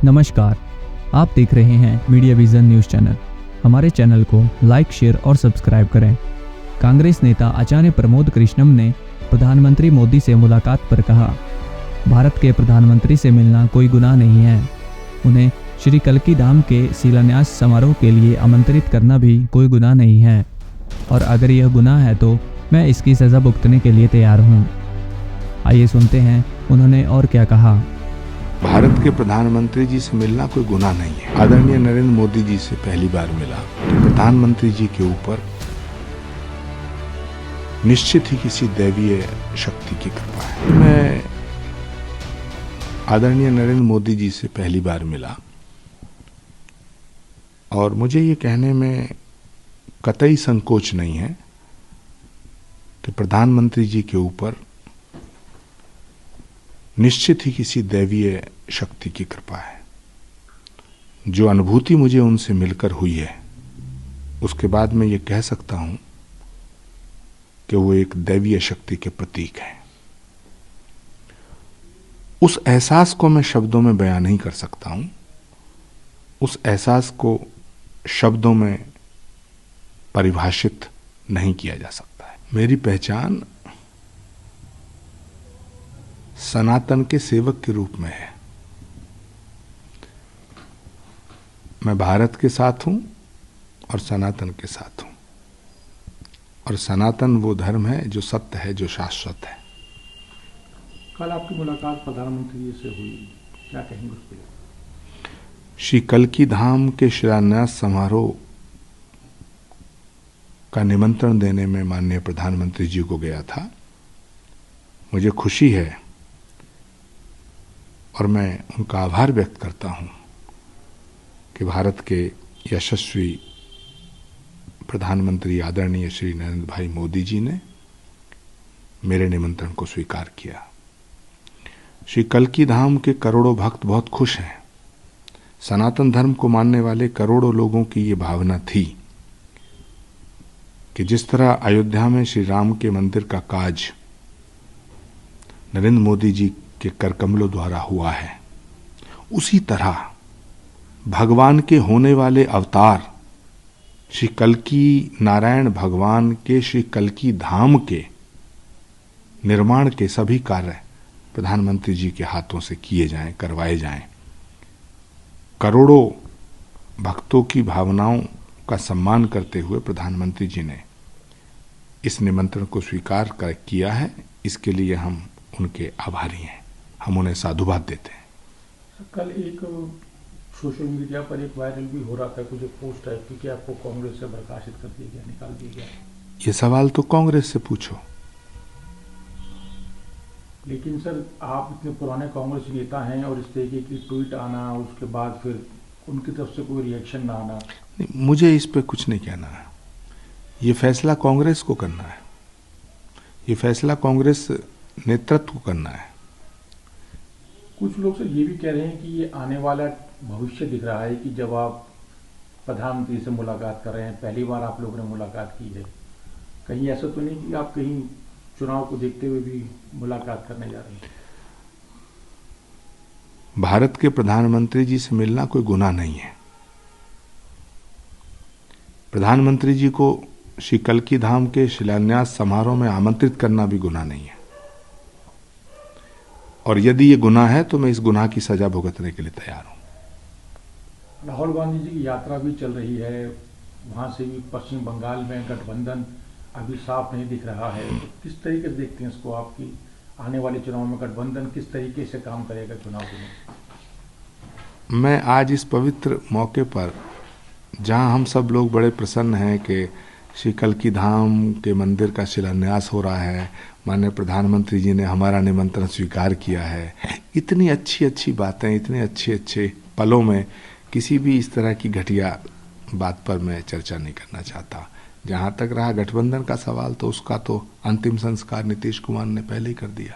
नमस्कार, आप देख रहे हैं मीडिया विजन न्यूज़ चैनल। हमारे चैनल को लाइक, शेयर और सब्सक्राइब करें। कांग्रेस नेता आचार्य प्रमोद कृष्णम ने प्रधानमंत्री मोदी से मुलाकात पर कहा, भारत के प्रधानमंत्री से मिलना कोई गुनाह नहीं है। उन्हें श्री कल्की धाम के शिलान्यास समारोह के लिए आमंत्रित करना भी कोई गुनाह नहीं है, और अगर यह गुनाह है तो मैं इसकी सज़ा भुगतने के लिए तैयार हूँ। आइए सुनते हैं उन्होंने और क्या कहा। भारत के प्रधानमंत्री जी से मिलना कोई गुनाह नहीं है। आदरणीय नरेंद्र मोदी जी से पहली बार मिला तो प्रधानमंत्री जी के ऊपर निश्चित ही किसी दैवीय शक्ति की कृपा है। मैं आदरणीय नरेंद्र मोदी जी से पहली बार मिला और मुझे ये कहने में कतई संकोच नहीं है कि प्रधानमंत्री जी के ऊपर निश्चित ही किसी दैवीय शक्ति की कृपा है। जो अनुभूति मुझे उनसे मिलकर हुई है, उसके बाद मैं ये कह सकता हूं कि वो एक दैवीय शक्ति के प्रतीक है। उस एहसास को मैं शब्दों में बयान नहीं कर सकता हूं। उस एहसास को शब्दों में परिभाषित नहीं किया जा सकता है। मेरी पहचान सनातन के सेवक के रूप में है। मैं भारत के साथ हूं और सनातन के साथ हूं, और सनातन वो धर्म है जो सत्य है, जो शाश्वत है। कल आपकी मुलाकात प्रधानमंत्री जी से हुई, क्या कहेंगे उस पर? श्री कल्की धाम के शिलान्यास समारोह का निमंत्रण देने में माननीय प्रधानमंत्री जी को गया था। मुझे खुशी है और मैं उनका आभार व्यक्त करता हूं कि भारत के यशस्वी प्रधानमंत्री आदरणीय श्री नरेंद्र भाई मोदी जी ने मेरे निमंत्रण को स्वीकार किया। श्री कल्की धाम के करोड़ों भक्त बहुत खुश हैं। सनातन धर्म को मानने वाले करोड़ों लोगों की ये भावना थी कि जिस तरह अयोध्या में श्री राम के मंदिर का काज नरेंद्र मोदी जी के कर कमलों द्वारा हुआ है, उसी तरह भगवान के होने वाले अवतार श्री कल्की नारायण भगवान के श्री कल्की धाम के निर्माण के सभी कार्य प्रधानमंत्री जी के हाथों से किए जाएं, करवाए जाएं। करोड़ों भक्तों की भावनाओं का सम्मान करते हुए प्रधानमंत्री जी ने इस निमंत्रण को स्वीकार किया है। इसके लिए हम उनके आभारी हैं, हम उन्हें साधुवाद देते हैं। कल एक सोशल मीडिया पर एक वायरल भी हो रहा था कुछ पोस्ट है कि आपको कांग्रेस से बर्खास्त कर दिया गया, निकाल दिया गया। ये सवाल तो कांग्रेस से पूछो। लेकिन सर, आप इतने पुराने कांग्रेस नेता हैं और इस तरीके की ट्वीट आना, उसके बाद फिर उनकी तरफ से कोई रिएक्शन ना आना। मुझे इस पे कुछ नहीं कहना है। ये फैसला कांग्रेस को करना है, ये फैसला कांग्रेस नेतृत्व को करना है। कुछ लोग सर ये भी कह रहे हैं कि ये आने वाला भविष्य दिख रहा है कि जब आप प्रधानमंत्री से मुलाकात कर रहे हैं, पहली बार आप लोगों ने मुलाकात की है, कहीं ऐसा तो नहीं कि आप कहीं चुनाव को देखते हुए भी मुलाकात करने जा रहे हैं? भारत के प्रधानमंत्री जी से मिलना कोई गुनाह नहीं है। प्रधानमंत्री जी को श्री कल्की धाम के शिलान्यास समारोह में आमंत्रित करना भी गुनाह नहीं है, और यदि ये गुनाह है तो मैं इस गुनाह की सजा भुगतने के लिए तैयार हूं। राहुल गांधी जी की यात्रा भी चल रही है, वहां से भी पश्चिम बंगाल में गठबंधन अभी साफ नहीं दिख रहा है, तो किस तरीके से देखते हैं इसको? आपकी आने वाले चुनाव में गठबंधन किस तरीके से काम करेगा चुनाव में? मैं आज इस पवित्र मौके पर, जहां हम सब लोग बड़े प्रसन्न हैं कि श्री कल्की धाम के मंदिर का शिलान्यास हो रहा है, माननीय प्रधानमंत्री जी ने हमारा निमंत्रण स्वीकार किया है, इतनी अच्छी अच्छी बातें, इतने अच्छे अच्छे पलों में किसी भी इस तरह की घटिया बात पर मैं चर्चा नहीं करना चाहता। जहां तक रहा गठबंधन का सवाल, तो उसका तो अंतिम संस्कार नीतीश कुमार ने पहले ही कर दिया।